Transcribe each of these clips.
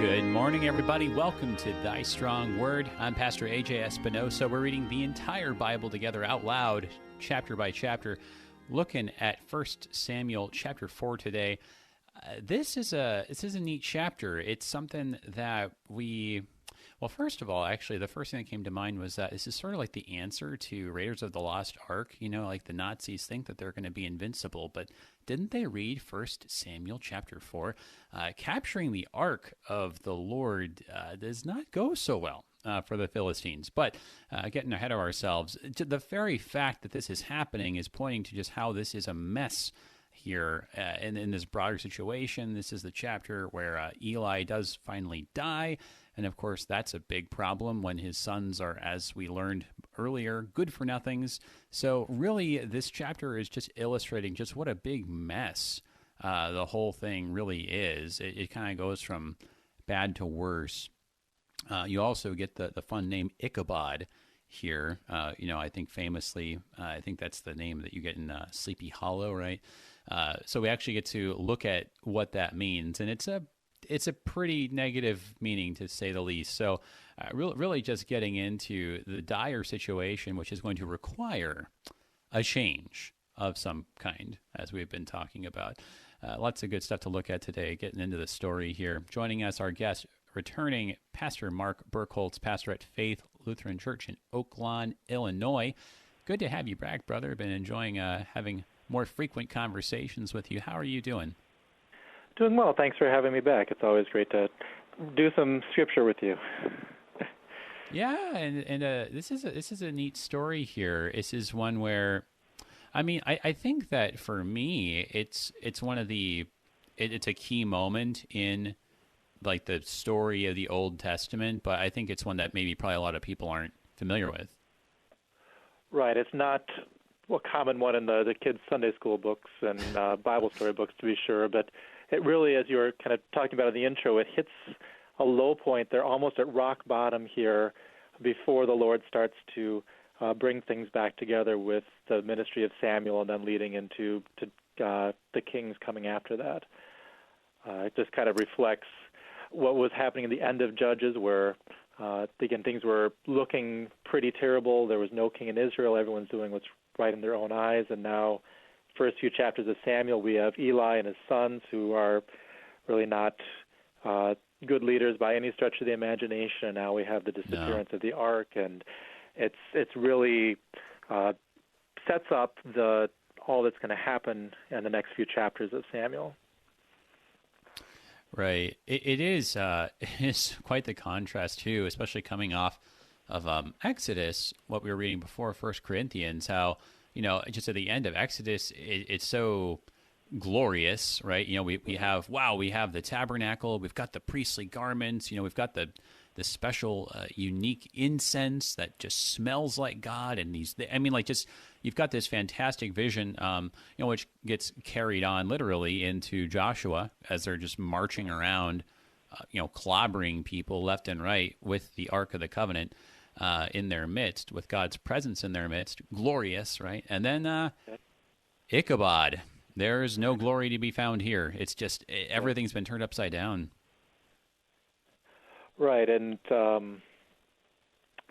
Good morning, everybody. Welcome to Thy Strong Word. I'm Pastor A.J. Espinosa. We're reading the entire Bible together out loud, chapter by chapter, looking at 1 Samuel chapter 4 today. This is a neat chapter. It's something that first of all, actually, the first thing that came to mind was that this is sort of like the answer to Raiders of the Lost Ark. You know, like the Nazis think that they're going to be invincible, but didn't they read 1 Samuel chapter 4? Capturing the Ark of the Lord does not go so well for the Philistines. But getting ahead of ourselves, the very fact that this is happening is pointing to just how this is a mess here in this broader situation. This is the chapter where Eli does finally die. And of course, that's a big problem when his sons are, as we learned earlier, good for nothings. So really, this chapter is just illustrating just what a big mess the whole thing really is. It kind of goes from bad to worse. You also get the fun name Ichabod here. I think famously, I think that's the name that you get in Sleepy Hollow, right? So we actually get to look at what that means, and it's a pretty negative meaning, to say the least. So really just getting into the dire situation, which is going to require a change of some kind, as we've been talking about. Lots of good stuff to look at today, getting into the story here. Joining us, our guest, returning Pastor Mark Birkholz, pastor at Faith Lutheran Church in Oak Lawn, Illinois. Good to have you back, brother. Been enjoying having more frequent conversations with you. How are you doing? Doing well. Thanks for having me back. It's always great to do some scripture with you. Yeah, and this is a neat story here. This is one where, I think that for me, it's one of it's a key moment in like the story of the Old Testament, but I think it's one that maybe probably a lot of people aren't familiar with. Right. It's not a common one in the kids' Sunday school books and Bible story books, to be sure, but it really, as you were kind of talking about in the intro, it hits a low point. They're almost at rock bottom here before the Lord starts to bring things back together with the ministry of Samuel and then leading into the kings coming after that. It just kind of reflects what was happening in the end of Judges, where, again, things were looking pretty terrible. There was no king in Israel. Everyone's doing what's right in their own eyes. And now, first few chapters of Samuel, we have Eli and his sons, who are really not good leaders by any stretch of the imagination. And now we have the disappearance of the ark, and it's really sets up all that's going to happen in the next few chapters of Samuel. Right. It is quite the contrast, too, especially coming off of Exodus, what we were reading before, 1 Corinthians, how, just at the end of Exodus, it's so glorious, right? We have the tabernacle, we've got the priestly garments, we've got the special unique incense that just smells like God, and you've got this fantastic vision, which gets carried on literally into Joshua as they're just marching around, clobbering people left and right with the Ark of the Covenant in their midst, with God's presence in their midst. Glorious, right? And then Ichabod. There's no glory to be found here. It's just everything's been turned upside down. Right, and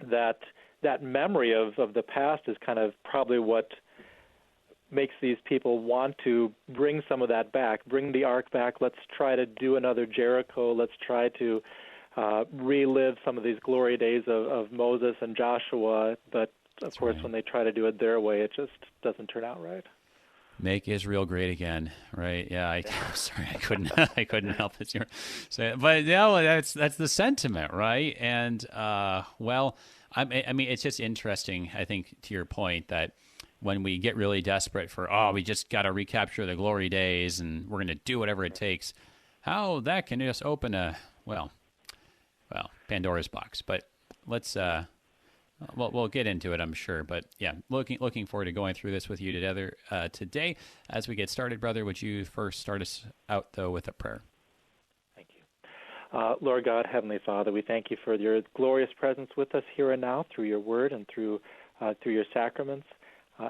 that memory of the past is kind of probably what makes these people want to bring some of that back, bring the ark back. Let's try to do another Jericho. Let's try to relive some of these glory days of Moses and Joshua. But, of course, when they try to do it their way, it just doesn't turn out right. Make Israel great again, right? Yeah, I'm sorry, I couldn't help it. But that's the sentiment, right? And it's just interesting. I think to your point that when we get really desperate for, we just got to recapture the glory days, and we're going to do whatever it takes, how that can just open Pandora's box. But let's. We'll get into it, I'm sure. But yeah, looking forward to going through this with you together today. As we get started, brother, would you first start us out, though, with a prayer? Thank you. Lord God, Heavenly Father, we thank you for your glorious presence with us here and now through your word and through your sacraments.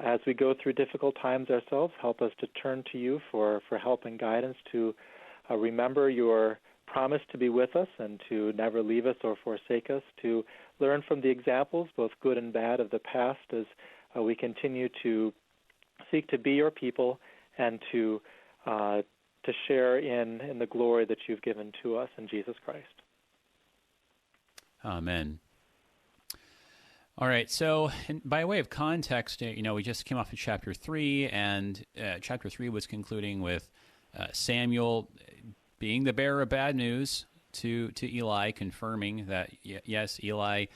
As we go through difficult times ourselves, help us to turn to you for help and guidance, to remember your promised to be with us and to never leave us or forsake us, to learn from the examples, both good and bad, of the past as we continue to seek to be your people and to share in the glory that you've given to us in Jesus Christ. Amen. All right, so by way of context, we just came off of chapter 3, and chapter 3 was concluding with Samuel being the bearer of bad news to Eli, confirming that, yes, Eli,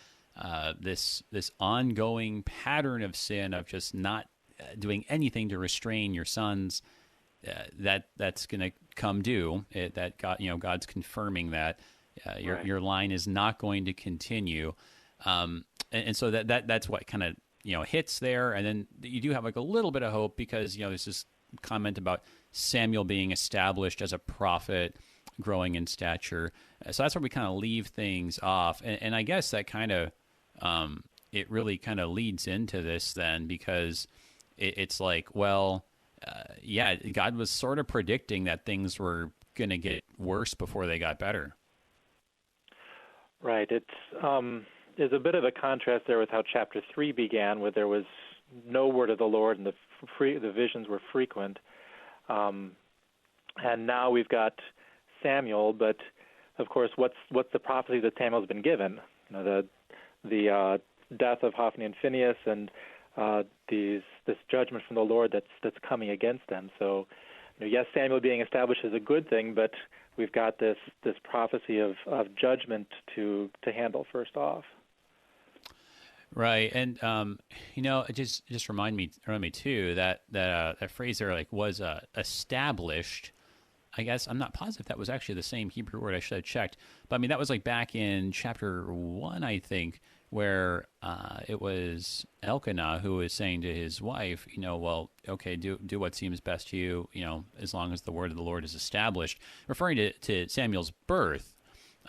this ongoing pattern of sin, of just not doing anything to restrain your sons, that's going to come due. That God, God's confirming that your line is not going to continue. And so that's what kind of hits there, and then you do have like a little bit of hope because there's this comment about Samuel being established as a prophet, growing in stature. So that's where we kind of leave things off, and I guess that kind of it really kind of leads into this then, because it's like, well, God was sort of predicting that things were going to get worse before they got better. Right. There's a bit of a contrast there with how chapter 3 began, where there was no word of the Lord and the visions were frequent. And now we've got Samuel, but of course, what's the prophecy that Samuel's been given? The death of Hophni and Phinehas, and this judgment from the Lord that's coming against them. So, yes, Samuel being established is a good thing, but we've got this prophecy of judgment to handle first off. Right, and it just remind me too that phrase there, like, was established. I guess I'm not positive that was actually the same Hebrew word. I should have checked, but I mean that was like back in chapter 1, I think, where it was Elkanah who was saying to his wife, well, okay, do what seems best to you, as long as the word of the Lord is established, referring to Samuel's birth,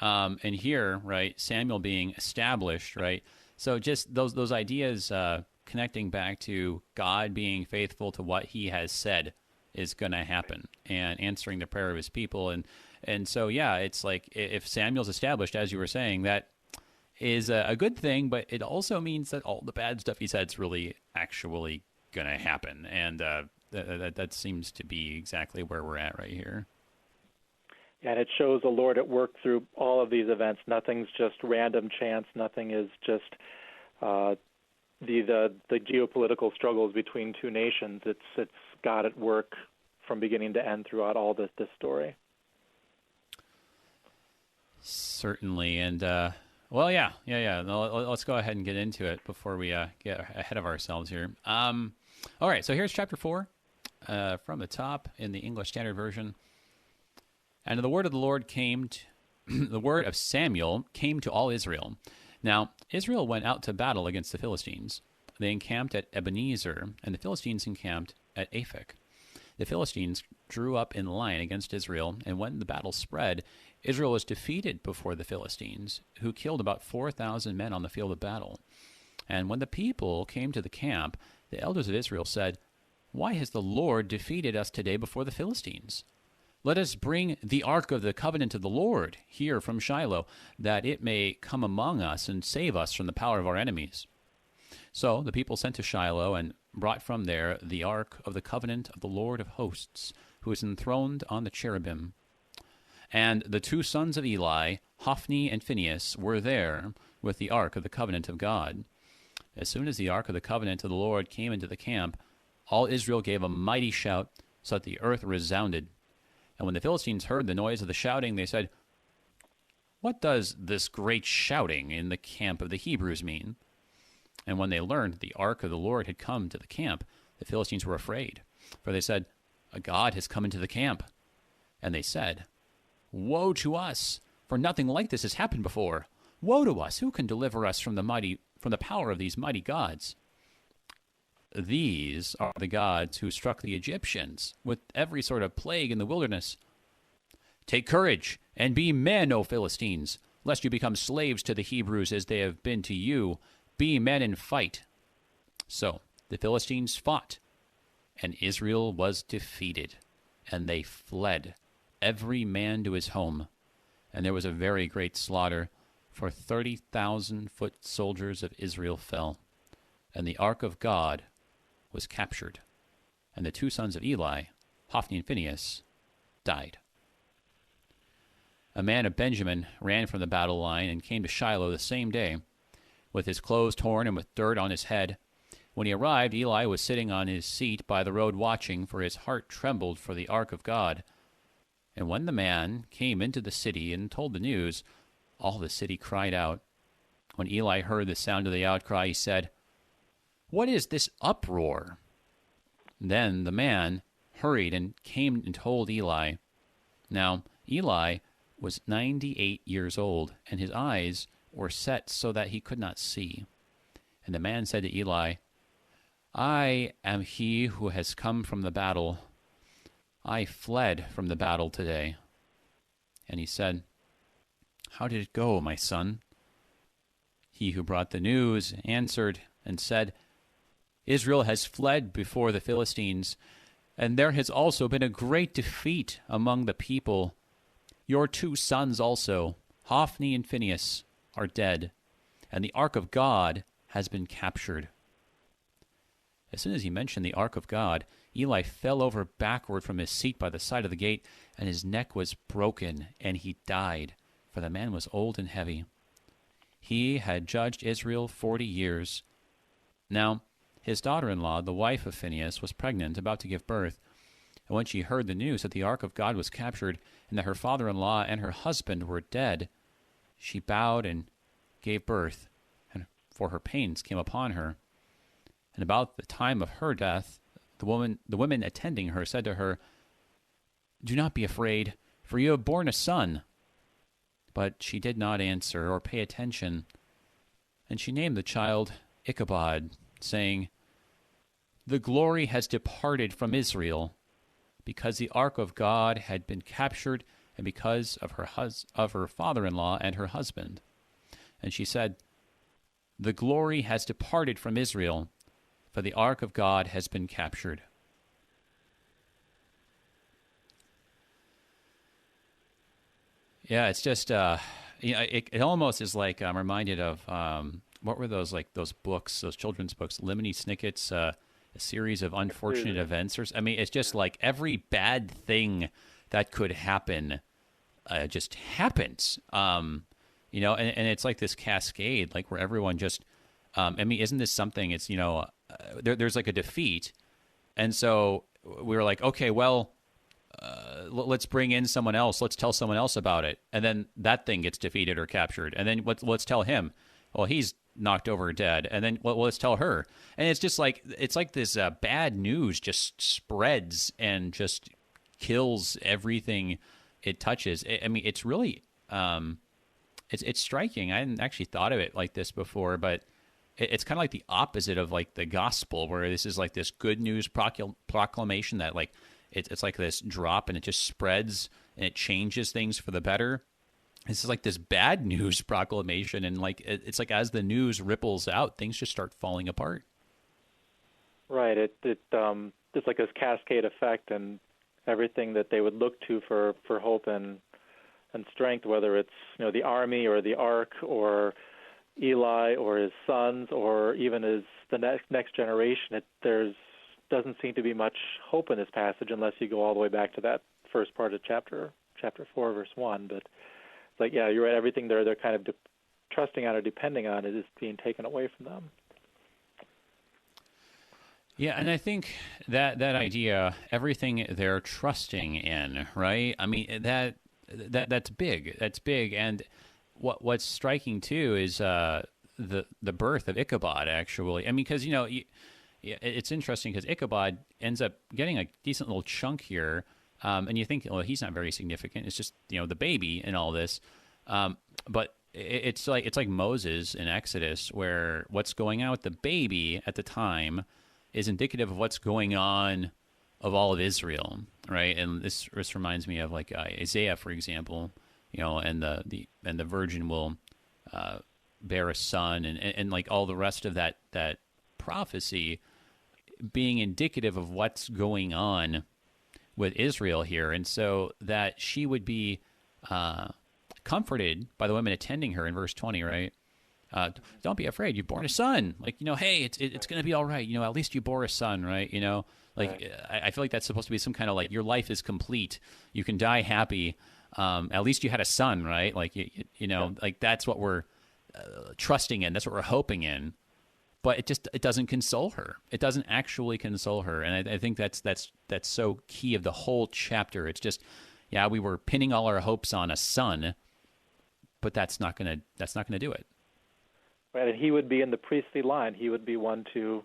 and here, right, Samuel being established, right. So just those ideas connecting back to God being faithful to what he has said is going to happen, and answering the prayer of his people. And so, yeah, it's like if Samuel's established, as you were saying, that is a good thing, but it also means that all the bad stuff he said is really actually going to happen. And that seems to be exactly where we're at right here. Yeah, and it shows the Lord at work through all of these events. Nothing's just random chance. Nothing is just the geopolitical struggles between two nations. It's God at work from beginning to end throughout all this story. Certainly, and well, yeah. No, let's go ahead and get into it before we get ahead of ourselves here. All right, so here's chapter 4 from the top in the English Standard Version. And the word of the Lord the word of Samuel came to all Israel. Now, Israel went out to battle against the Philistines. They encamped at Ebenezer, and the Philistines encamped at Aphek. The Philistines drew up in line against Israel, and when the battle spread, Israel was defeated before the Philistines, who killed about 4,000 men on the field of battle. And when the people came to the camp, the elders of Israel said, "Why has the Lord defeated us today before the Philistines? Let us bring the ark of the covenant of the Lord here from Shiloh, that it may come among us and save us from the power of our enemies." So the people sent to Shiloh and brought from there the ark of the covenant of the Lord of hosts, who is enthroned on the cherubim. And the two sons of Eli, Hophni and Phinehas, were there with the ark of the covenant of God. As soon as the ark of the covenant of the Lord came into the camp, all Israel gave a mighty shout, so that the earth resounded. And when the Philistines heard the noise of the shouting, they said, "What does this great shouting in the camp of the Hebrews mean?" And when they learned the ark of the Lord had come to the camp, the Philistines were afraid, for they said, "A god has come into the camp." And they said, "Woe to us, for nothing like this has happened before. Woe to us, who can deliver us from the power of these mighty gods?" These are the gods who struck the Egyptians with every sort of plague in the wilderness. Take courage and be men, O Philistines, lest you become slaves to the Hebrews as they have been to you. Be men and fight. So the Philistines fought, and Israel was defeated, and they fled, every man to his home. and there was a very great slaughter, for 30,000 foot soldiers of Israel fell, and the ark of God was captured, and the two sons of Eli, Hophni and Phinehas, died. A man of Benjamin ran from the battle line and came to Shiloh the same day, with his clothes torn and with dirt on his head. When he arrived, Eli was sitting on his seat by the road watching, for his heart trembled for the ark of God. And when the man came into the city and told the news, all the city cried out. When Eli heard the sound of the outcry, he said, "What is this uproar?" Then the man hurried and came and told Eli. Now Eli was 98 years old, and his eyes were set so that he could not see. And the man said to Eli, "I am he who has come from the battle. I fled from the battle today." And he said, "How did it go, my son?" He who brought the news answered and said, "Israel has fled before the Philistines, and there has also been a great defeat among the people. Your two sons also, Hophni and Phinehas, are dead, and the ark of God has been captured." As soon as he mentioned the ark of God, Eli fell over backward from his seat by the side of the gate, and his neck was broken, and he died, for the man was old and heavy. He had judged Israel 40 years. Now his daughter-in-law, the wife of Phinehas, was pregnant, about to give birth. And when she heard the news that the ark of God was captured, and that her father-in-law and her husband were dead, she bowed and gave birth, and for her pains came upon her. And about the time of her death, the women attending her said to her, "Do not be afraid, for you have borne a son." But she did not answer or pay attention. And she named the child Ichabod, saying, "The glory has departed from Israel, because the ark of God had been captured, and because of her father-in-law and her husband." And she said, "The glory has departed from Israel, for the ark of God has been captured." Yeah, it's just, it almost is like I'm reminded of, what were those books, those children's books, Lemony Snicket's A Series of Unfortunate Events? It's just like every bad thing that could happen just happens. And it's like this cascade, like where everyone just, isn't this something, it's, there's like a defeat. And so we were like, okay, well, let's bring in someone else. Let's tell someone else about it. And then that thing gets defeated or captured. And then let's tell him. Well, he's knocked over dead. And then let's tell her. And it's just like, it's like this bad news just spreads and just kills everything it touches. It's really, it's striking. I hadn't actually thought of it like this before, but it's kind of like the opposite of like the gospel, where this is like this good news proclamation that like, it's like this drop and it just spreads and it changes things for the better. This is like this bad news proclamation, and like it's like as the news ripples out, things just start falling apart. Right. It's like this cascade effect, and everything that they would look to for hope and strength, whether it's the army or the ark or Eli or his sons or even the next generation. There's doesn't seem to be much hope in this passage unless you go all the way back to that first part of chapter 4, verse 1. But it's like, yeah, you're right. Everything they're kind of trusting on or depending on is being taken away from them. Yeah, and I think that idea, everything they're trusting in, right? That's big. That's big. And what's striking too is the birth of Ichabod. Actually, because it's interesting because Ichabod ends up getting a decent little chunk here, and you think, well, he's not very significant. It's just the baby in all this, but it's like Moses in Exodus, where what's going on with the baby at the time is indicative of what's going on of all of Israel, right? And this reminds me of like Isaiah, for example, and the virgin will bear a son, and like all the rest of that prophecy being indicative of what's going on with Israel here. And so that she would be comforted by the women attending her in verse 20, right? Don't be afraid. You've born a son. Like, hey, it's going to be all right. At least you bore a son, right? Right. I feel like that's supposed to be some kind of like your life is complete. You can die happy. At least you had a son, right? Like, like that's what we're trusting in. That's what we're hoping in. But it doesn't console her. It doesn't actually console her. And I think that's so key of the whole chapter. It's just, we were pinning all our hopes on a son, but that's not gonna do it. Right, and he would be in the priestly line. He would be one to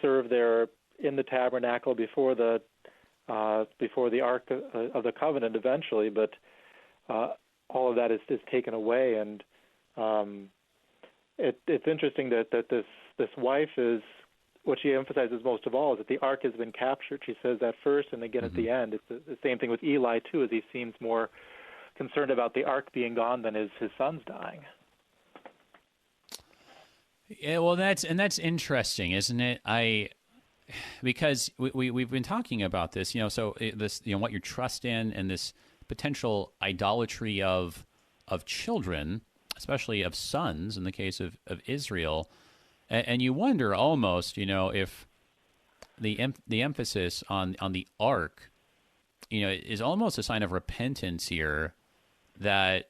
serve there in the tabernacle before the Ark of the Covenant eventually. But all of that is taken away, and it's interesting that this wife is what she emphasizes most of all is that the Ark has been captured. She says that first, and again at the end. It's the same thing with Eli too, as he seems more concerned about the Ark being gone than his sons dying. Yeah, well, that's interesting, isn't it? Because we've been talking about this, so this, what you trust in, and this potential idolatry of children, especially of sons in the case of Israel, and you wonder almost, if the emphasis on the ark, is almost a sign of repentance here. That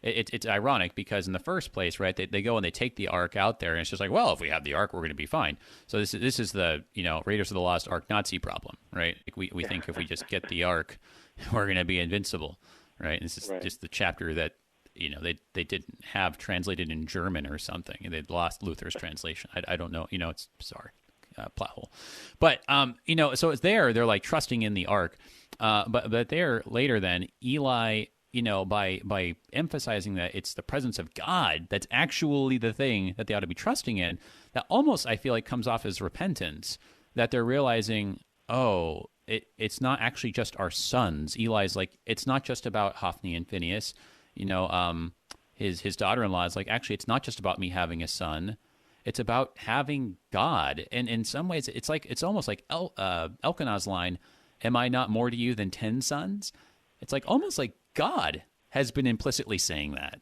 It's ironic because in the first place, right, they go and they take the Ark out there, and it's just like, well, if we have the Ark, we're going to be fine. So this is the Raiders of the Lost Ark Nazi problem, right? Like we think if we just get the Ark, we're going to be invincible, right? And this is just the chapter that they didn't have translated in German or something, and they'd lost Luther's translation. I don't know, it's bizarre. Plot hole, but so it's there. They're like trusting in the Ark, but there later then Eli. By emphasizing that it's the presence of God that's actually the thing that they ought to be trusting in, that almost I feel like comes off as repentance, that they're realizing, it's not actually just our sons. Eli's like, it's not just about Hophni and Phinehas. His daughter-in-law is like, actually, it's not just about me having a son. It's about having God. And in some ways, it's almost like Elkanah's line, am I not more to you than 10 sons? It's like almost like God has been implicitly saying that.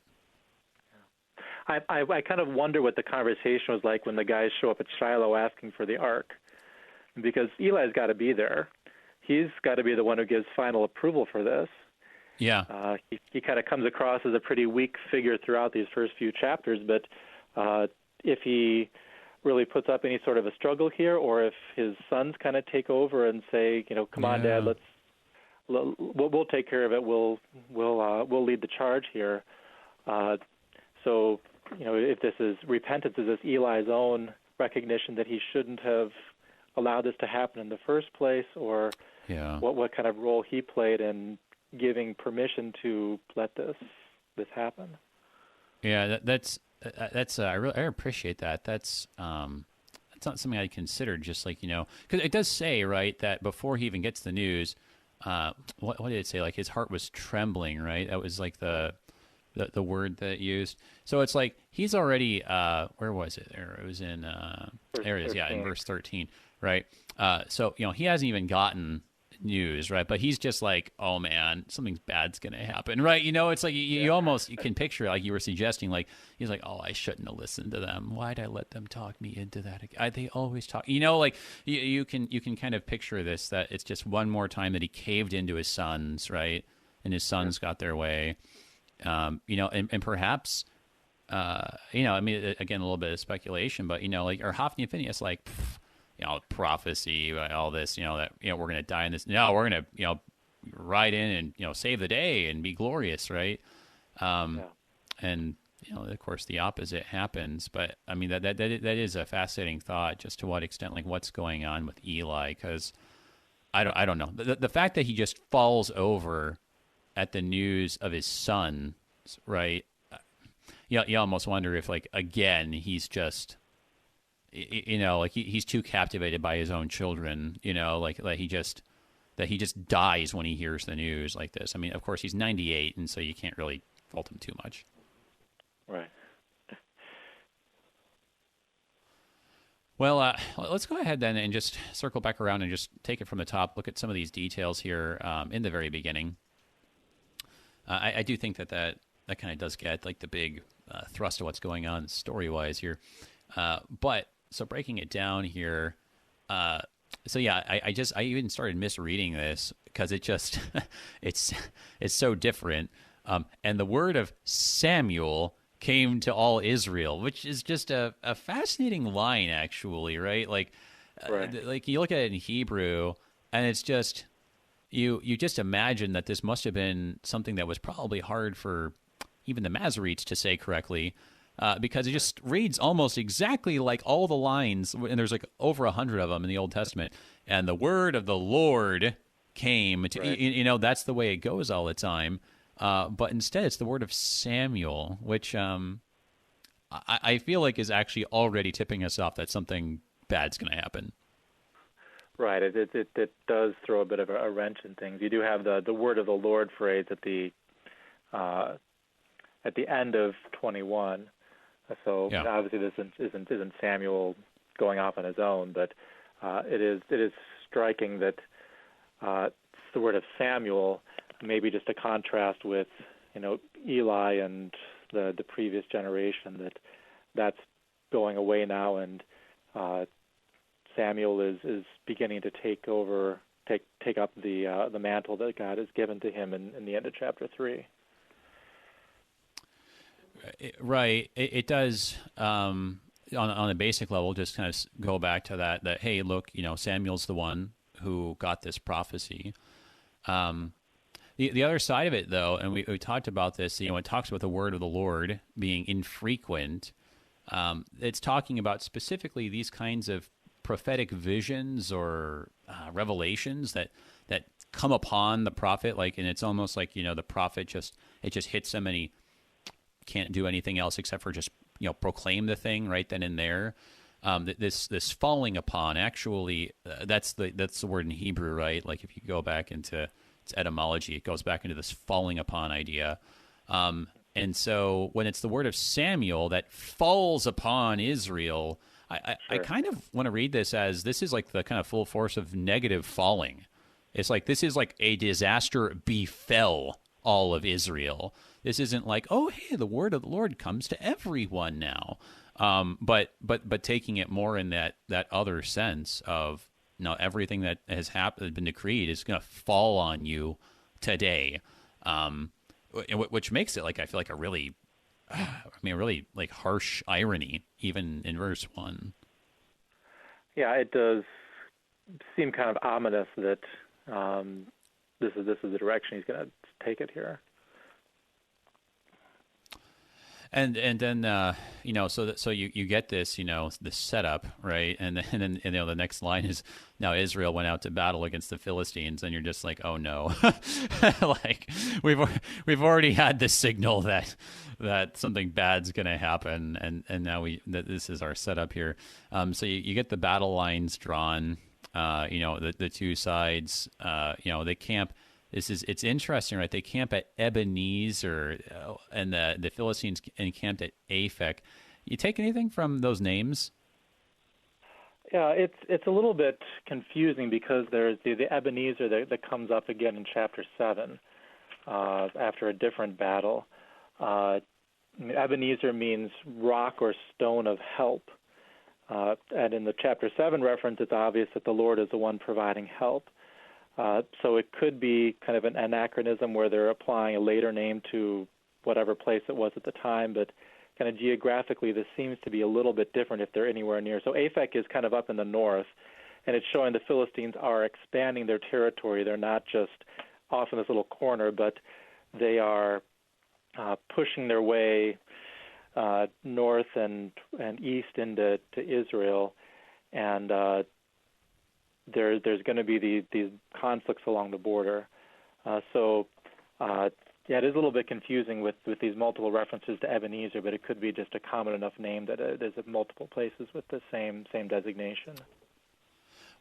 I kind of wonder what the conversation was like when the guys show up at Shiloh asking for the Ark, because Eli's got to be there. He's got to be the one who gives final approval for this. Yeah. He kind of comes across as a pretty weak figure throughout these first few chapters, but if he really puts up any sort of a struggle here, or if his sons kind of take over and say, come on, Dad, we'll take care of it. We'll lead the charge here. So, if this is repentance, is this Eli's own recognition that he shouldn't have allowed this to happen in the first place, or what kind of role he played in giving permission to let this happen? Yeah, that's I appreciate that. That's not something I considered. Just like because it does say right that before he even gets the news. What did it say? Like his heart was trembling, right? That was like the word that it used. So it's like he's already where was it? There it was in there it is. Yeah, in verse 13, right? So he hasn't even gotten news, right? But he's just like, oh man, something bad's gonna happen, right? It's like you almost you can picture like you were suggesting, like he's like, oh, I shouldn't have listened to them. Why'd I let them talk me into that? They always talk, like you can kind of picture this, that it's just one more time that he caved into his sons, right? And his sons got their way, and perhaps again a little bit of speculation, but like or Hophni and Phinehas like. Prophecy, all this, that, we're going to die in this. No, we're going to, ride in and, save the day and be glorious, right? And, of course, the opposite happens. But, I mean, that is a fascinating thought, just to what extent, like, what's going on with Eli, because I don't know. The fact that he just falls over at the news of his son, right? You almost wonder if, like, again, he's just... like he's too captivated by his own children, like he just dies when he hears the news like this. I mean, of course, he's 98, and so you can't really fault him too much. Right. Well, let's go ahead then and just circle back around and just take it from the top, look at some of these details here in the very beginning. I do think that kind of does get like the big thrust of what's going on story-wise here. But so breaking it down here, so yeah, I even started misreading this because it just it's so different. And the word of Samuel came to all Israel, which is just a fascinating line, actually, right? Like, Right. like you look at it in Hebrew, and it's just you just imagine that this must have been something that was probably hard for even the Masoretes to say correctly, because it just reads almost exactly like all the lines, and there's like over 100 of them in the Old Testament. And the word of the Lord came to, Right. that's the way it goes all the time. But instead, it's the word of Samuel, which I feel like is actually already tipping us off that something bad's going to happen. Right. It does throw a bit of a wrench in things. You do have the word of the Lord phrase at the end of 21. So Yeah. obviously this isn't Samuel going off on his own, but it is striking that it's the word of Samuel, maybe just a contrast with Eli and the previous generation, that's going away now, and Samuel is beginning to take up the mantle that God has given to him in the end of chapter 3. Right. It does, on a basic level, just kind of go back to that, hey, look, Samuel's the one who got this prophecy. The other side of it, though, and we talked about this, it talks about the word of the Lord being infrequent. It's talking about specifically these kinds of prophetic visions or revelations that come upon the prophet, and it's almost like the prophet just hits him and he can't do anything else except for just proclaim the thing right then and there. This falling upon, actually, that's the word in Hebrew, right? Like if you go back into its etymology, it goes back into this falling upon idea. And so when it's the word of Samuel that falls upon Israel, I kind of want to read this as this is like the kind of full force of negative falling. It's like this is like a disaster befell all of Israel. This isn't like, oh, hey, the word of the Lord comes to everyone now. But taking it more in that other sense of everything that has been decreed is going to fall on you today, which makes it like I feel like a really, really like harsh irony even in verse 1. Yeah, it does seem kind of ominous that this is the direction he's going to take it here. And then so you get this the setup, right, and then the next line is now Israel went out to battle against the Philistines, and you're just like, oh no, like we've already had this signal that something bad's going to happen, and now this is our setup here. So you get the battle lines drawn, the two sides, they camp. It's interesting, right? They camp at Ebenezer, and the Philistines encamped at Aphek. You take anything from those names? Yeah, it's a little bit confusing because there's the Ebenezer that comes up again in chapter 7 after a different battle. Ebenezer means rock or stone of help. And in the chapter 7 reference, it's obvious that the Lord is the one providing help. So it could be kind of an anachronism where they're applying a later name to whatever place it was at the time, but kind of geographically this seems to be a little bit different if they're anywhere near. So Aphek is kind of up in the north, and it's showing the Philistines are expanding their territory. They're not just off in this little corner, but they are pushing their way north and east into Israel, and there's going to be these conflicts along the border. Yeah, it is a little bit confusing with these multiple references to Ebenezer, but it could be just a common enough name that it is at multiple places with the same designation.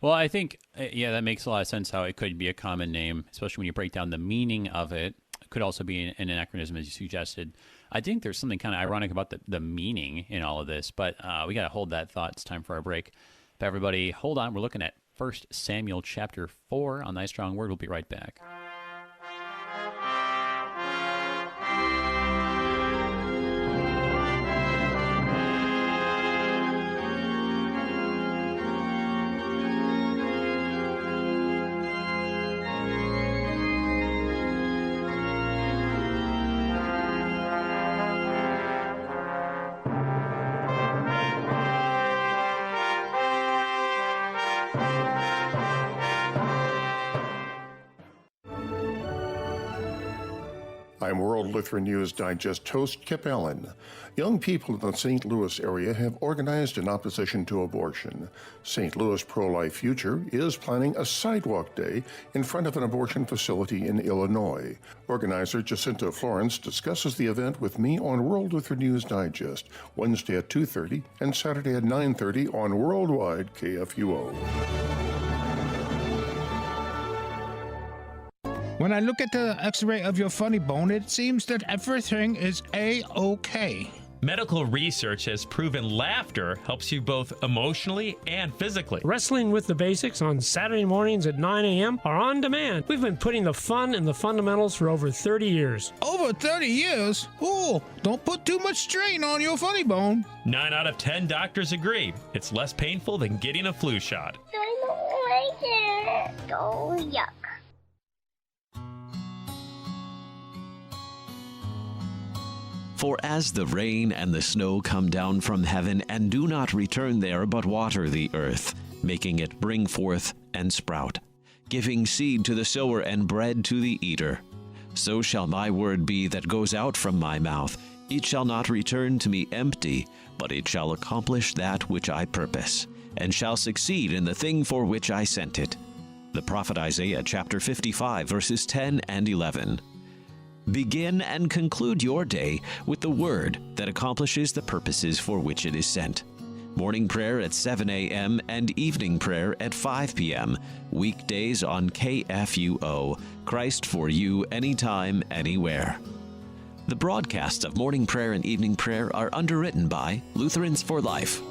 Well, I think, that makes a lot of sense how it could be a common name, especially when you break down the meaning of it. It could also be an anachronism, as you suggested. I think there's something kind of ironic about the meaning in all of this, but we got to hold that thought. It's time for our break. But everybody, hold on. We're looking at 1 Samuel chapter 4 on Thy Strong Word. We'll be right back. I'm World Lutheran News Digest host Kip Allen. Young people in the St. Louis area have organized in opposition to abortion. St. Louis Pro-Life Future is planning a sidewalk day in front of an abortion facility in Illinois. Organizer Jacinta Florence discusses the event with me on World Lutheran News Digest, Wednesday at 2:30 and Saturday at 9:30 on Worldwide KFUO. When I look at the x-ray of your funny bone, it seems that everything is A-OK. Medical research has proven laughter helps you both emotionally and physically. Wrestling with the Basics on Saturday mornings at 9 a.m. are on demand. We've been putting the fun in the fundamentals for over 30 years. Over 30 years? Ooh, don't put too much strain on your funny bone. 9 out of 10 doctors agree. It's less painful than getting a flu shot. I don't like it. Oh, yuck. For as the rain and the snow come down from heaven, and do not return there, but water the earth, making it bring forth and sprout, giving seed to the sower and bread to the eater, so shall my word be that goes out from my mouth. It shall not return to me empty, but it shall accomplish that which I purpose, and shall succeed in the thing for which I sent it. The prophet Isaiah chapter 55, verses 10 and 11. Begin and conclude your day with the word that accomplishes the purposes for which it is sent. Morning prayer at 7 a.m. and evening prayer at 5 p.m. Weekdays on KFUO. Christ for you, anytime, anywhere. The broadcasts of morning prayer and evening prayer are underwritten by Lutherans for Life.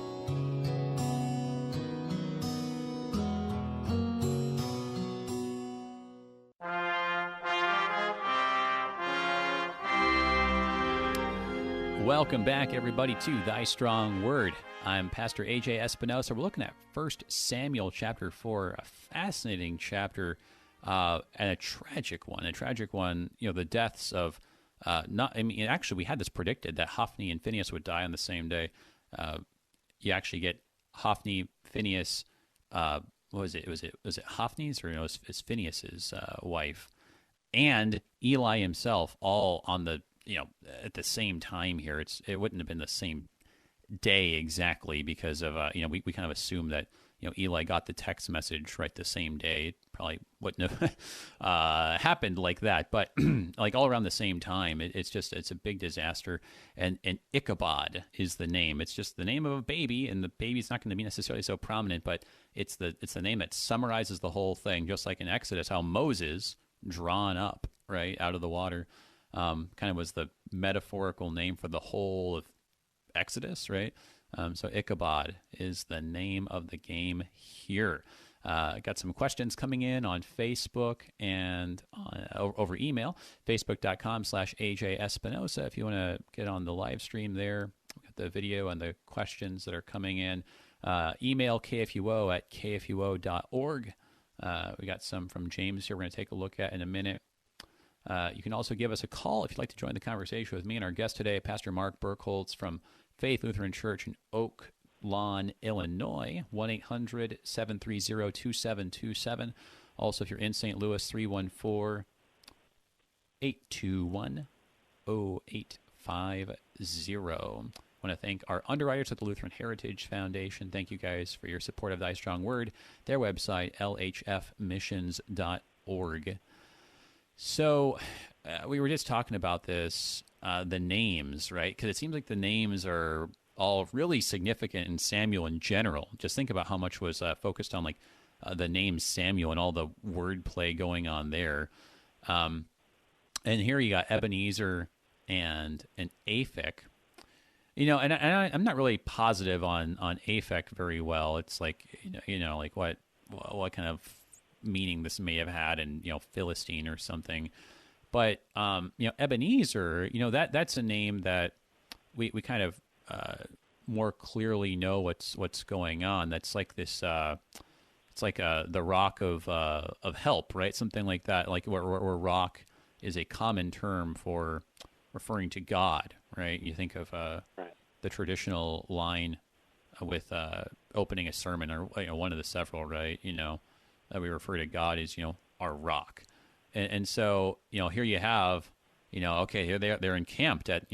Welcome back, everybody, to Thy Strong Word. I'm Pastor A.J. Espinosa. We're looking at 1 Samuel chapter 4, a fascinating chapter and a tragic one. The deaths of, actually, we had this predicted that Hophni and Phinehas would die on the same day. You actually get Hophni, Phinehas, what was it? Was it Hophni's, or it's Phinehas's wife, and Eli himself, all on the at the same time here. It wouldn't have been the same day exactly because of we kind of assume that Eli got the text message right the same day. It probably wouldn't have happened like that, but like all around the same time. It's a big disaster. And Ichabod is the name. It's just the name of a baby, and the baby's not going to be necessarily so prominent, but it's the name that summarizes the whole thing. Just like in Exodus, how Moses, drawn up right out of the water, kind of was the metaphorical name for the whole of Exodus, right? So Ichabod is the name of the game here. Got some questions coming in on Facebook and over email, facebook.com/AJ Espinosa. If you want to get on the live stream there, we've got the video and the questions that are coming in. Email kfuo@kfuo.org. We got some from James here we're going to take a look at in a minute. You can also give us a call if you'd like to join the conversation with me and our guest today, Pastor Mark Birkholz from Faith Lutheran Church in Oak Lawn, Illinois, 1-800-730-2727. Also, if you're in St. Louis, 314-821-0850. I want to thank our underwriters at the Lutheran Heritage Foundation. Thank you guys for your support of Thy Strong Word. Their website, lhfmissions.org. So we were just talking about this, the names, right? Because it seems like the names are all really significant in Samuel in general. Just think about how much was focused on the name Samuel and all the wordplay going on there. And here you got Ebenezer and Aphek. And I'm not really positive on Aphek very well. It's like what kind of meaning this may have had in Philistine or something, but Ebenezer, that's a name that we kind of more clearly know what's going on. That's like this it's like the rock of help, right? Something like that, like where rock is a common term for referring to God, right? You think of the traditional line with opening a sermon, or one of the several, right? That we refer to God as, our rock. And so, here you have, Okay, here they're encamped at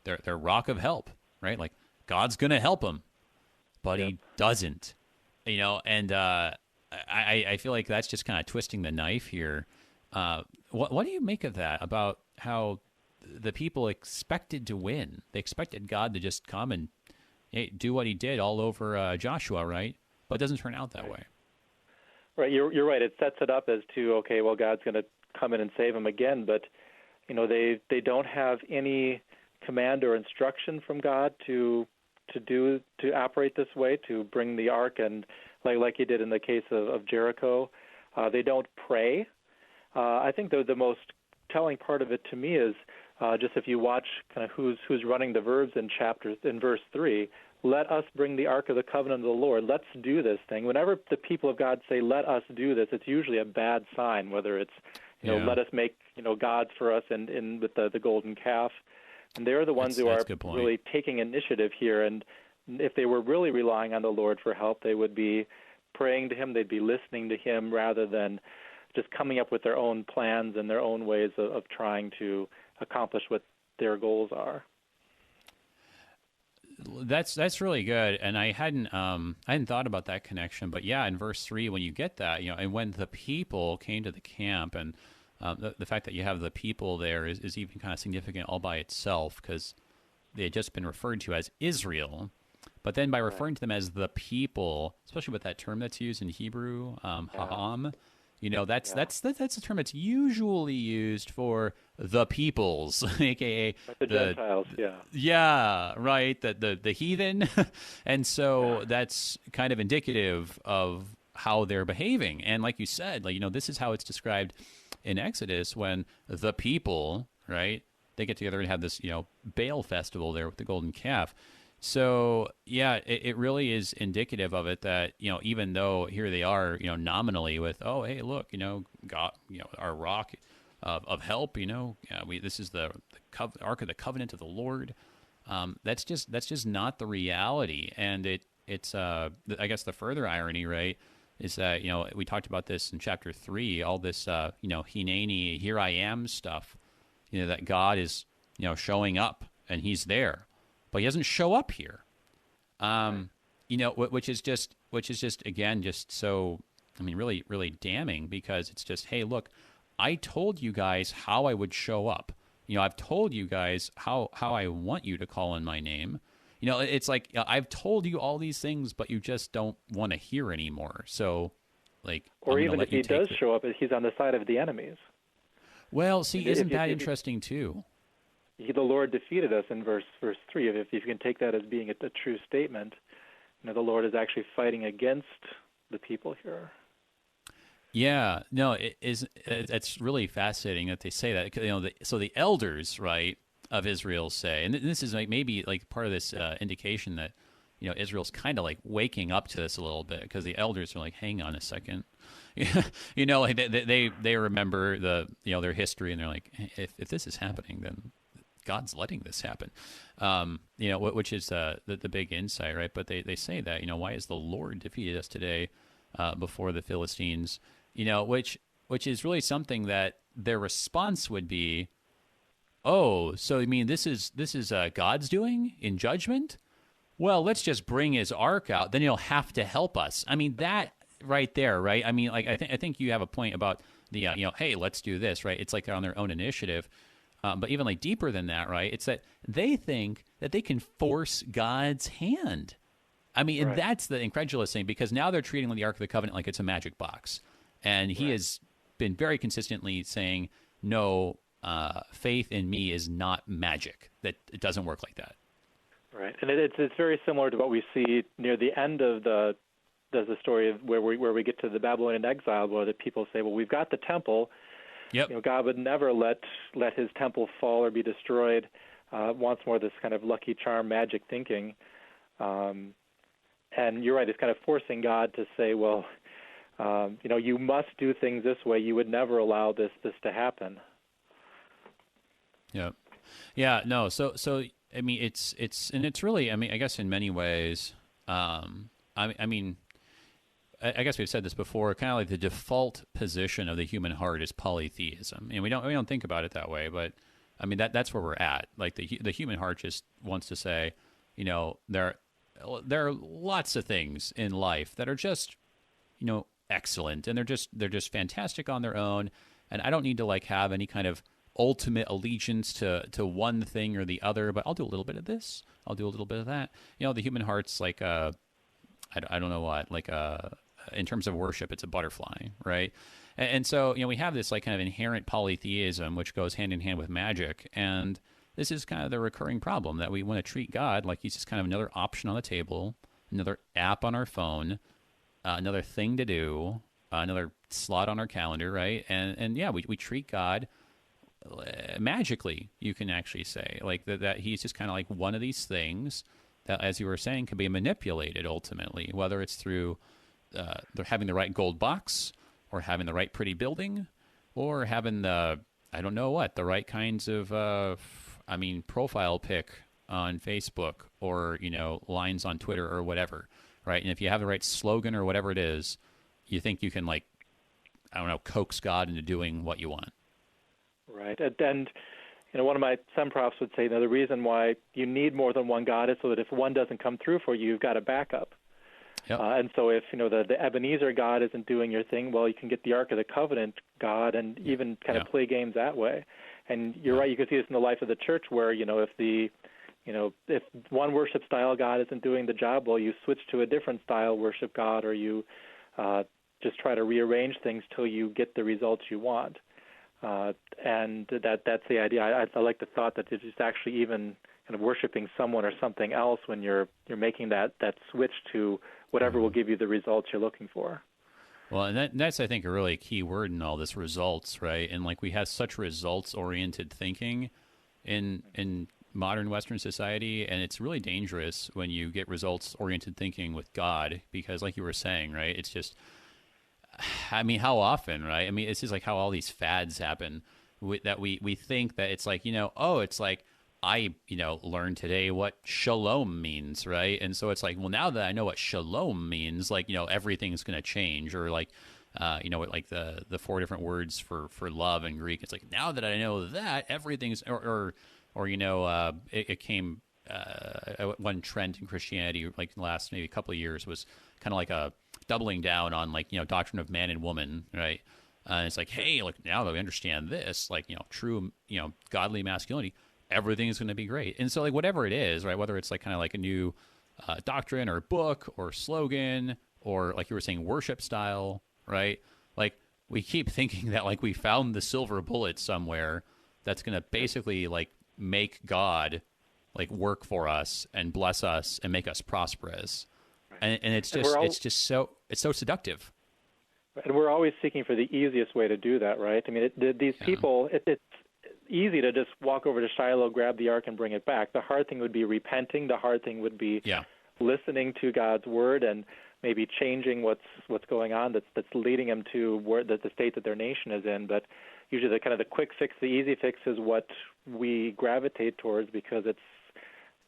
their rock of help, right? Like God's gonna help them, but He doesn't, And I feel like that's just kind of twisting the knife here. What do you make of that about how the people expected to win? They expected God to just come and do what He did all over Joshua, right? But it doesn't turn out that way. Right, you're right. It sets it up as to, okay, well, God's going to come in and save them again, but they don't have any command or instruction from God to operate this way, to bring the ark, and like He did in the case of Jericho. They don't pray. I think the most telling part of it to me is just if you watch kind of who's running the verbs in verse 3. Let us bring the Ark of the Covenant of the Lord. Let's do this thing. Whenever the people of God say, let us do this, it's usually a bad sign, whether it's, let us make, gods for us and with the golden calf. And they're the ones who are really taking initiative here. And if they were really relying on the Lord for help, they would be praying to Him. They'd be listening to Him rather than just coming up with their own plans and their own ways of trying to accomplish what their goals are. That's really good, and I hadn't thought about that connection. But yeah, in verse 3, when you get that, and when the people came to the camp, and the fact that you have the people there is even kind of significant all by itself, because they had just been referred to as Israel, but then by referring to them as the people, especially with that term that's used in Hebrew, ha'am. That's a term that's usually used for the peoples, aka the Gentiles. Yeah, right. The heathen, and so that's kind of indicative of how they're behaving. And like you said, this is how it's described in Exodus when the people, right, they get together and have this Baal festival there with the golden calf. So, yeah, it really is indicative of it that, even though here they are, nominally with, oh, hey, look, God, our rock of help, this is the Ark of the Covenant of the Lord. That's just not the reality. And it's I guess the further irony, right, is that, we talked about this in chapter 3, all this, Hineni, here I am stuff, that God is, showing up and He's there. But He doesn't show up here, which is just again just so really really damning, because it's just, hey, look, I told you guys how I would show up. I've told you guys how I want you to call on my name. It's like I've told you all these things, but you just don't want to hear anymore. So, or even if He does show up, He's on the side of the enemies. Well, see, isn't that interesting too? The Lord defeated us in verse 3. If you can take that as being a true statement, the Lord is actually fighting against the people here. Yeah, no, it's really fascinating that they say that. So the elders, right, of Israel say, and this is maybe part of this indication that Israel's kind of waking up to this a little bit, because the elders are like, hang on a second, they remember their history, and they're like, if this is happening, then God's letting this happen, which is the big insight, right? But they say that, why has the Lord defeated us today before the Philistines? Which is really something that their response would be, oh, so you mean this is God's doing in judgment? Well, let's just bring His ark out, then He'll have to help us. I mean, that right there, right? I mean, I think you have a point about the hey, let's do this, right? It's like they're on their own initiative. But even deeper than that, right? It's that they think that they can force God's hand. I mean, right. And that's the incredulous thing, because now they're treating the Ark of the Covenant like it's a magic box. And He has been very consistently saying, no, faith in me is not magic, that it doesn't work like that. Right. And it's very similar to what we see near the end of the story of where we get to the Babylonian exile, where the people say, well, we've got the temple. Yep. God would never let His temple fall or be destroyed. Once more, this kind of lucky charm magic thinking. And you're right, it's kind of forcing God to say, well, you must do things this way. You would never allow this to happen. Yeah. Yeah, no, so I mean, it's really, I mean, I guess in many ways, I guess we've said this before, kind of like the default position of the human heart is polytheism. And we don't think about it that way, but I mean, that's where we're at. Like the human heart just wants to say, there are lots of things in life that are just, excellent, and they're just fantastic on their own, and I don't need to like have any kind of ultimate allegiance to one thing or the other, but I'll do a little bit of this, I'll do a little bit of that. The human heart's like I don't know what, like in terms of worship, it's a butterfly, right? And so, we have this like kind of inherent polytheism, which goes hand in hand with magic. And this is kind of the recurring problem, that we want to treat God like he's just kind of another option on the table, another app on our phone, another thing to do, another slot on our calendar, right? And yeah, we treat God magically, you can actually say, like that he's just kind of like one of these things that, as you were saying, can be manipulated ultimately, whether it's through they're having the right gold box, or having the right pretty building, or having the, I don't know what, the right kinds of, profile pic on Facebook, or, lines on Twitter or whatever, right? And if you have the right slogan or whatever it is, you think you can, like, I don't know, coax God into doing what you want. Right. And one of my some profs would say, the reason why you need more than one God is so that if one doesn't come through for you, you've got a backup. Yep. And so if, the Ebenezer God isn't doing your thing, well, you can get the Ark of the Covenant God and even kind of play games that way. And you're right, you can see this in the life of the church where, if one worship style God isn't doing the job, well, you switch to a different style worship God, or you just try to rearrange things till you get the results you want. And that's the idea. I like the thought that it's just actually even kind of worshiping someone or something else when you're making that switch to whatever will give you the results you're looking for. Well, and that's, I think, a really key word in all this, results, right? And like we have such results-oriented thinking in modern Western society, and it's really dangerous when you get results-oriented thinking with God, because like you were saying, right, it's just, how often, right? It's just like how all these fads happen, that we think that it's like, it's like, I, learned today what shalom means, right? And so it's like, well, now that I know what shalom means, like, everything's going to change, or like, like the 4 different words for love in Greek. It's like, now that I know that, everything's, it came, one trend in Christianity, like in the last maybe couple of years, was kind of like a doubling down on like, doctrine of man and woman, right? It's like, hey, look, now that we understand this, like, true, godly masculinity, everything is going to be great. And so like whatever it is, right, whether it's like kind of like a new doctrine or book or slogan, or like you were saying, worship style, right? Like we keep thinking that like we found the silver bullet somewhere that's going to basically like make God like work for us and bless us and make us prosperous. And it's just so seductive. And we're always seeking for the easiest way to do that, right? These people, it's easy to just walk over to Shiloh, grab the ark, and bring it back. The hard thing would be repenting. The hard thing would be listening to God's word and maybe changing what's going on that's leading them to the state that their nation is in. But usually the kind of the quick fix, the easy fix, is what we gravitate towards, because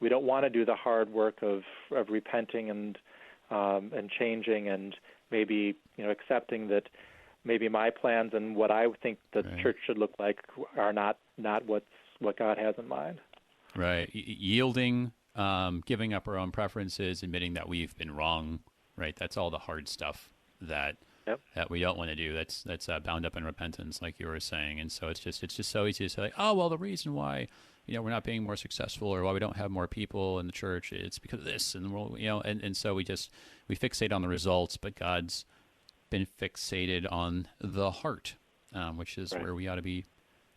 we don't want to do the hard work of repenting and changing, and maybe accepting that maybe my plans and what I think the church should look like are not what God has in mind. Right. Yielding, giving up our own preferences, admitting that we've been wrong. Right. That's all the hard stuff that we don't want to do. That's bound up in repentance, like you were saying. And so it's just so easy to say, oh, well, the reason why we're not being more successful, or why we don't have more people in the church, it's because of this, and and so we fixate on the results, but God's been fixated on the heart, which is where we ought to be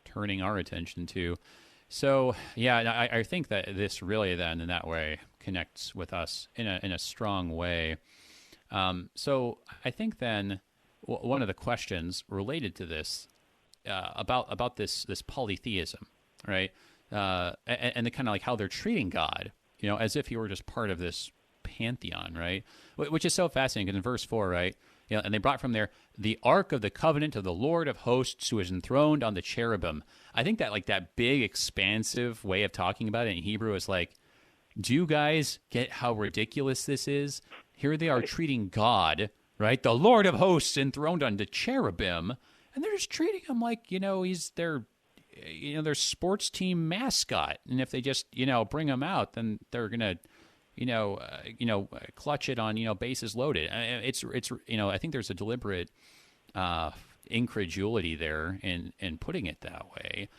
turning our attention to. So, yeah, I think that this really then in that way connects with us in a strong way. So I think then one of the questions related to this about this polytheism, right? And the kind of like how they're treating God, as if he were just part of this pantheon, right? Which is so fascinating, because in verse 4, right? And they brought from there the Ark of the Covenant of the Lord of Hosts, who is enthroned on the cherubim. I think that like that big, expansive way of talking about it in Hebrew is like, do you guys get how ridiculous this is? Here they are treating God, right? The Lord of Hosts enthroned on the cherubim, and they're just treating him like, he's their their sports team mascot, and if they just bring him out, then they're gonna clutch it on bases loaded. It's I think there's a deliberate incredulity there in putting it that way,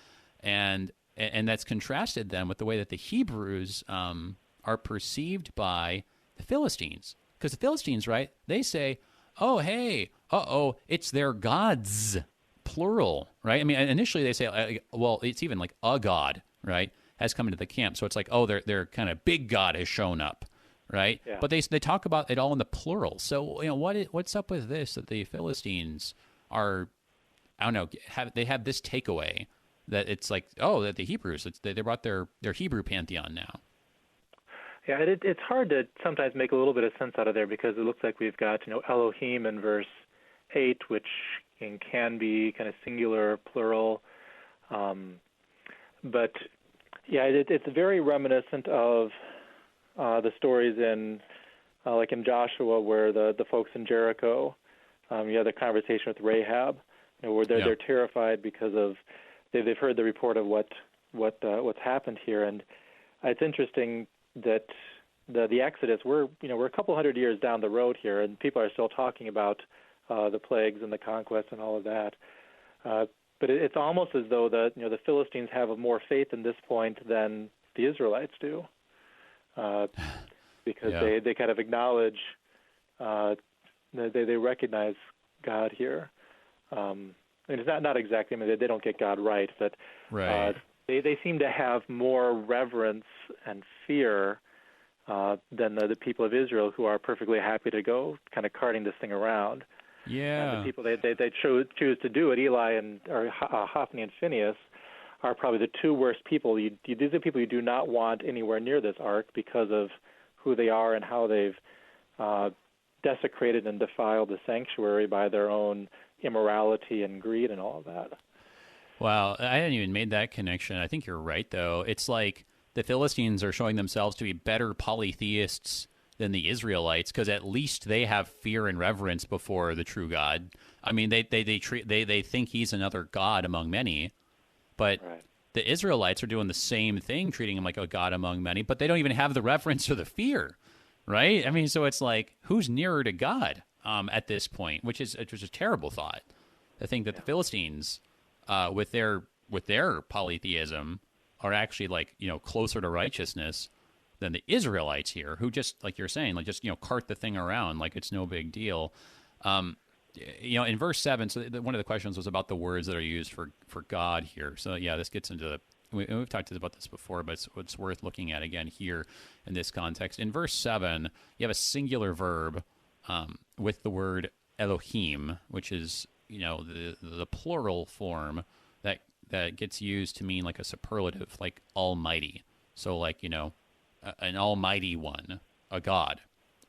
and that's contrasted then with the way that the Hebrews are perceived by the Philistines, because the Philistines, right? They say, "Oh, hey, it's their gods." Plural, right? I mean, initially they say, well, it's even like a god, right, has come into the camp. So it's like, oh, their kind of big god has shown up, right? Yeah. But they talk about it all in the plural. So what's up with this? That the Philistines are, I don't know, they have this takeaway that it's like, oh, that the Hebrews, they brought their Hebrew pantheon now. Yeah, it's hard to sometimes make a little bit of sense out of there, because it looks like we've got Elohim in verse 8, which can be kind of singular, plural, but yeah, it's very reminiscent of the stories in like in Joshua, where the folks in Jericho, you have the conversation with Rahab, where they're terrified because of they've heard the report of what's happened here, and it's interesting that the Exodus, we're a couple hundred years down the road here, and people are still talking about the plagues and the conquest and all of that. But it's almost as though the Philistines have more faith in this point than the Israelites do, because they kind of acknowledge, they recognize God here. And it's not exactly, I mean, they don't get God right, but they seem to have more reverence and fear than the people of Israel, who are perfectly happy to go kind of carting this thing around. Yeah, and the people they choose to do it, Eli and Hophni and Phinehas, are probably the two worst people. These are the people you do not want anywhere near this ark, because of who they are and how they've desecrated and defiled the sanctuary by their own immorality and greed and all of that. Wow, I hadn't even made that connection. I think you're right, though. It's like the Philistines are showing themselves to be better polytheists than the Israelites, because at least they have fear and reverence before the true God. I mean, they think he's another god among many, but the Israelites are doing the same thing, treating him like a god among many, but they don't even have the reverence or the fear, right? I mean, so it's like, who's nearer to God at this point, which is a terrible thought. I think that the Philistines, with their polytheism, are actually like closer to righteousness than the Israelites here, who just, like you're saying, like just cart the thing around like it's no big deal. In verse 7, so one of the questions was about the words that are used for God here. So yeah, this gets into we've talked about this before, but it's worth looking at again here in this context. In verse 7, you have a singular verb with the word Elohim, which is the plural form that gets used to mean like a superlative, like almighty. So like an almighty one, a god,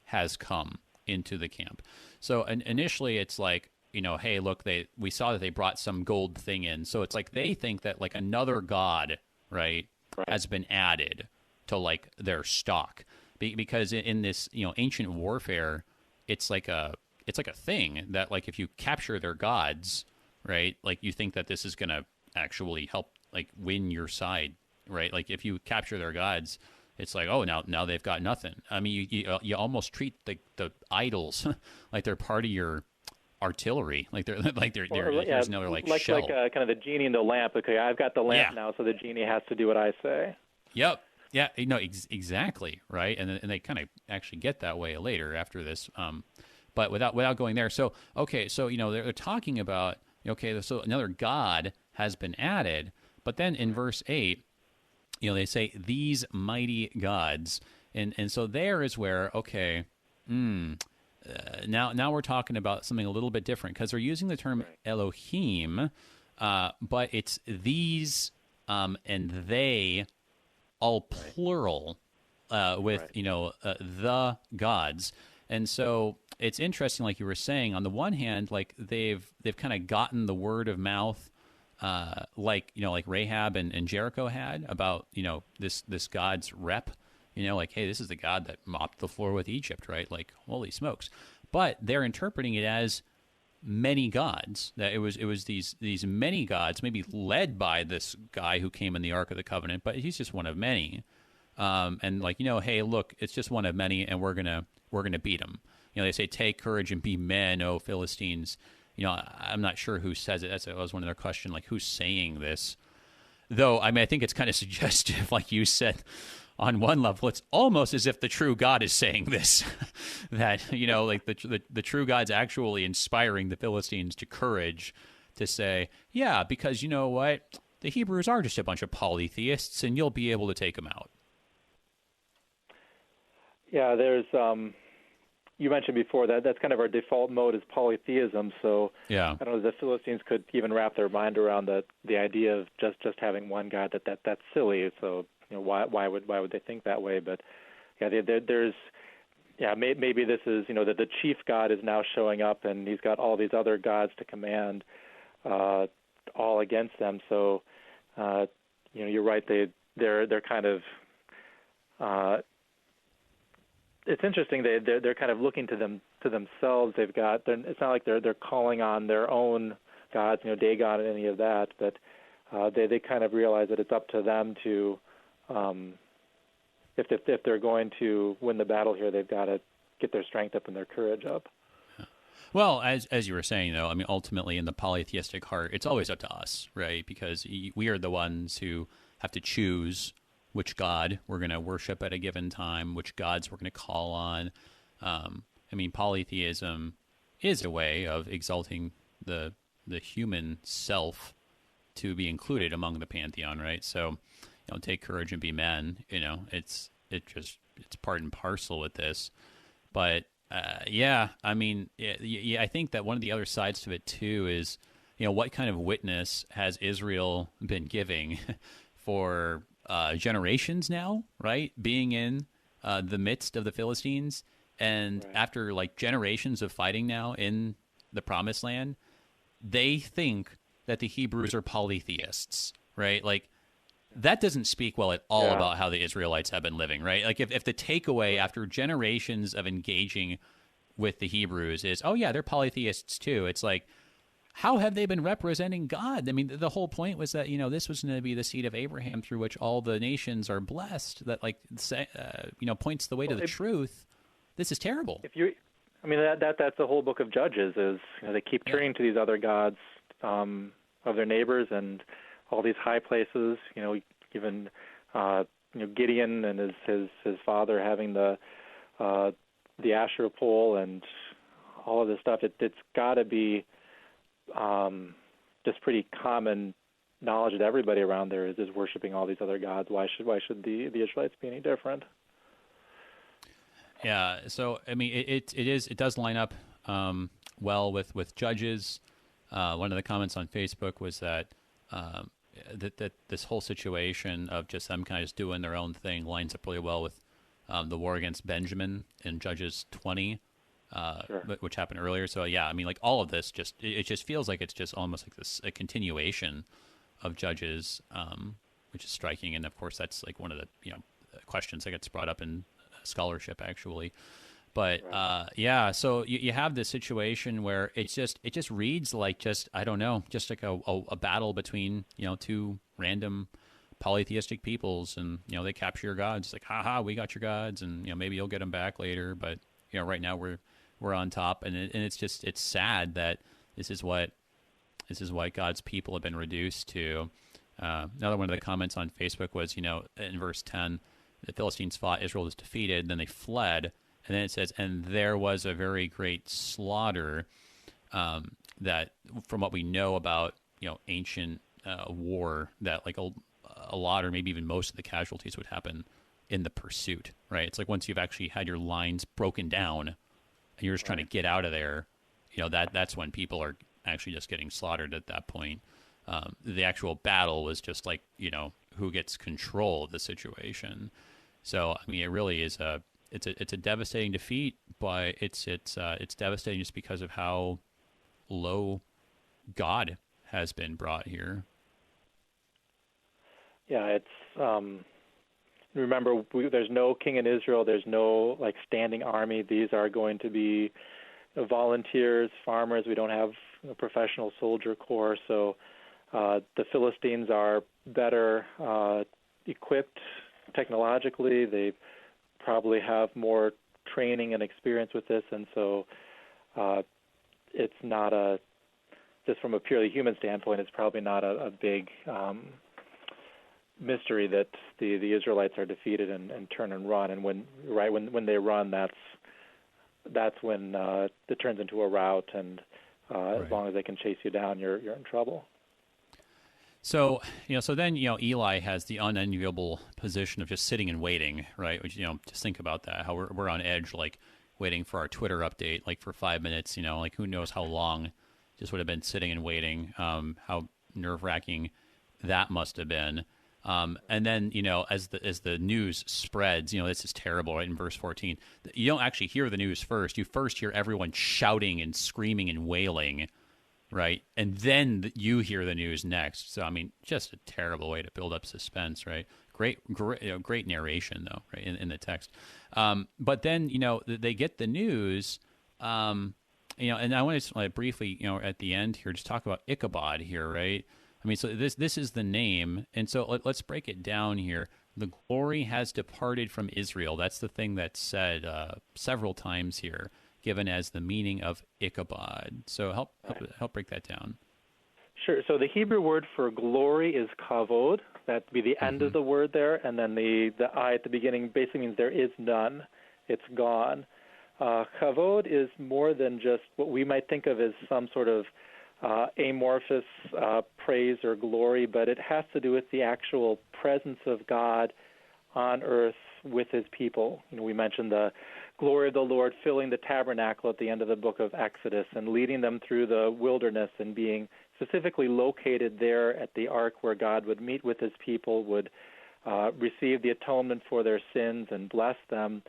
has come into the camp. So initially it's like, hey, look, we saw that they brought some gold thing in. So it's like they think that like another god, right, has been added to like their stock. Because in this, ancient warfare, it's like a thing that like if you capture their gods, right, like you think that this is going to actually help like win your side, right? Like if you capture their gods, it's like, oh, now they've got nothing. I mean, you almost treat the idols like they're part of your artillery, like they're here's another like shell, like kind of the genie in the lamp. Okay, I've got the lamp now, so the genie has to do what I say. Yep. Yeah. Exactly. Right. And they kind of actually get that way later after this. But without going there. So okay. So they're talking about so another god has been added, but then in verse 8. They say these mighty gods, and so there is where now we're talking about something a little bit different, because they're using the term Elohim, but it's these and they, all plural, with the gods, and so it's interesting, like you were saying. On the one hand, like they've kind of gotten the word of mouth. Like Rahab and Jericho had about, this God's rep, like, hey, this is the God that mopped the floor with Egypt, right? Like, holy smokes. But they're interpreting it as many gods. That it was these many gods, maybe led by this guy who came in the Ark of the Covenant, but he's just one of many. And like, hey, look, it's just one of many, and we're gonna beat him. They say, "Take courage and be men, O Philistines." I'm not sure who says it. That was one of their question, like who's saying this. Though, I mean, I think it's kind of suggestive, like you said. On one level, it's almost as if the true God is saying this, that, like the true God's actually inspiring the Philistines to courage to say, yeah, because you know what? The Hebrews are just a bunch of polytheists, and you'll be able to take them out. Yeah, there's, you mentioned before that's kind of our default mode is polytheism. So yeah. I don't know if the Philistines could even wrap their mind around the idea of just having one God. That's silly. So why would they think that way? But yeah, there's maybe this is that the chief God is now showing up, and he's got all these other gods to command, all against them. So you're right. They're kind of it's interesting. They're kind of looking to themselves. It's not like they're calling on their own gods, Dagon and any of that, but they kind of realize that it's up to them to. If they're going to win the battle here, they've got to get their strength up and their courage up. Well, as you were saying, though, I mean, ultimately in the polytheistic heart, it's always up to us, right? Because we are the ones who have to choose which God we're going to worship at a given time, which gods we're going to call on. I mean, polytheism is a way of exalting the human self to be included among the pantheon, right? So, take courage and be men. It's part and parcel with this. But I mean, I think that one of the other sides to it too is, what kind of witness has Israel been giving for generations now, right? Being in the midst of the Philistines, and right. After like generations of fighting now in the Promised Land, they think that the Hebrews are polytheists, right? Like. That doesn't speak well at all about how the Israelites have been living, right? Like if the takeaway after generations of engaging with the Hebrews is, oh yeah, they're polytheists too. It's like, how have they been representing God? I mean, the whole point was that, this was going to be the seed of Abraham through which all the nations are blessed. That points the way to the truth. This is terrible. That's the whole book of Judges is, they keep turning to these other gods of their neighbors and all these high places, even Gideon and his father having the Asherah pole and all of this stuff. It's got to be just pretty common knowledge that everybody around there is worshiping all these other gods. Why should the Israelites be any different? Yeah. So I mean, it does line up well with Judges. One of the comments on Facebook was that. That this whole situation of just them kind of just doing their own thing lines up really well with the war against Benjamin in Judges 20, sure. Which happened earlier. So yeah, I mean, like all of this it just feels like it's just almost like a continuation of Judges, which is striking. And of course, that's like one of the questions that gets brought up in scholarship actually. But right. So you have this situation where it just reads like I don't know, just like a battle between two random polytheistic peoples, and they capture your gods. It's like, haha, we got your gods, and maybe you'll get them back later. But right now we're on top, and it's sad that this is what God's people have been reduced to. Another one of the comments on Facebook was in verse 10, the Philistines fought, Israel was defeated, then they fled. And then it says, and there was a very great slaughter that, from what we know about, ancient war, that like a lot or maybe even most of the casualties would happen in the pursuit, right? It's like once you've actually had your lines broken down and you're just trying to get out of there, that's when people are actually just getting slaughtered at that point. The actual battle was just like, who gets control of the situation. So, I mean, it really is it's a devastating defeat, but it's devastating just because of how low God has been brought here. Yeah, it's remember there's no king in Israel. There's no like standing army. These are going to be volunteers, farmers. We don't have a professional soldier corps, so the Philistines are better equipped technologically. They probably have more training and experience with this, and so it's not just from a purely human standpoint, it's probably not a big mystery that the Israelites are defeated and turn and run. And when they run, that's when it turns into a rout, and as long as they can chase you down, you're in trouble. So, so then, Eli has the unenviable position of just sitting and waiting, right? Which, just think about that, how we're on edge, like waiting for our Twitter update, like for 5 minutes, like who knows how long just would have been sitting and waiting, how nerve-wracking that must have been. And then, as the news spreads, this is terrible, right? In verse 14, you don't actually hear the news first. You first hear everyone shouting and screaming and wailing, right? And then you hear the news next. So, just a terrible way to build up suspense, right? Great narration, though, right, in the text. But then, they get the news, and I want to briefly, at the end here, just talk about Ichabod here, right? So this is the name, and so let's break it down here. The glory has departed from Israel. That's the thing that's said several times here, given as the meaning of Ichabod. So help break that down. Sure. So the Hebrew word for glory is kavod. That'd be the end of the word there, and then the I at the beginning basically means there is none. It's gone. Kavod is more than just what we might think of as some sort of amorphous praise or glory, but it has to do with the actual presence of God on earth with his people. We mentioned the glory of the Lord filling the tabernacle at the end of the book of Exodus and leading them through the wilderness and being specifically located there at the ark where God would meet with his people, would receive the atonement for their sins and bless them.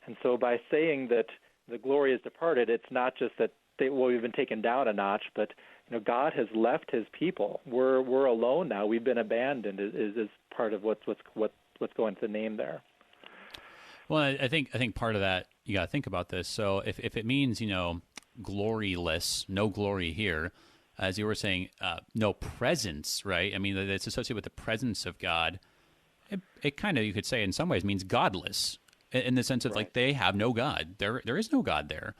And so by saying that the glory is departed, it's not just that we've been taken down a notch, but God has left his people. We're alone now. We've been abandoned. Is part of what's going to the name there. Well, I think part of that, you got to think about this. So if it means gloryless, no glory here, as you were saying, no presence, right? It's associated with the presence of God. It kind of, you could say, in some ways, means godless, in the sense of right. They have no God. There is no God there,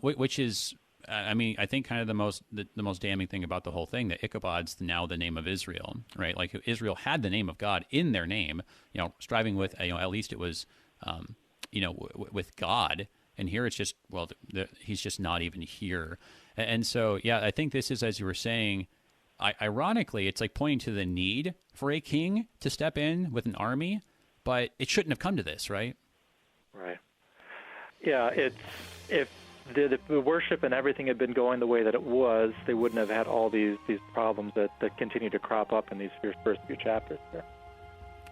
which is. I think kind of the most damning thing about the whole thing, that Ichabod's now the name of Israel, right? Like Israel had the name of God in their name, striving with, at least it was, with God. And here it's just, he's just not even here. And so, I think this is, as you were saying, ironically, it's like pointing to the need for a king to step in with an army, but it shouldn't have come to this, right? Right. Yeah, if the worship and everything had been going the way that it was, they wouldn't have had all these problems that continue to crop up in these first few chapters there.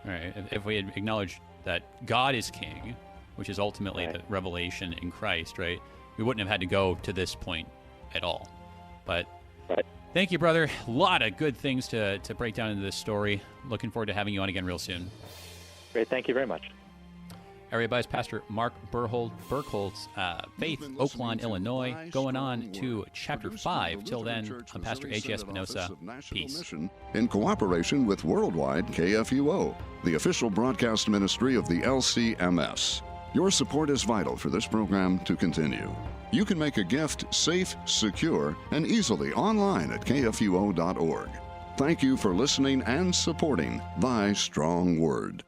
All right. If we had acknowledged that God is king, which is ultimately the revelation in Christ, right, we wouldn't have had to go to this point at all. But thank you, brother. A lot of good things to break down into this story. Looking forward to having you on again real soon. Great. Thank you very much. Everybody's Pastor Mark Birkholz, Faith, Oaklawn, Illinois, going on to chapter 5. Till then, I'm Pastor A.J. Espinosa. Peace. In cooperation with Worldwide KFUO, the official broadcast ministry of the LCMS. Your support is vital for this program to continue. You can make a gift safe, secure, and easily online at kfuo.org. Thank you for listening and supporting Thy Strong Word.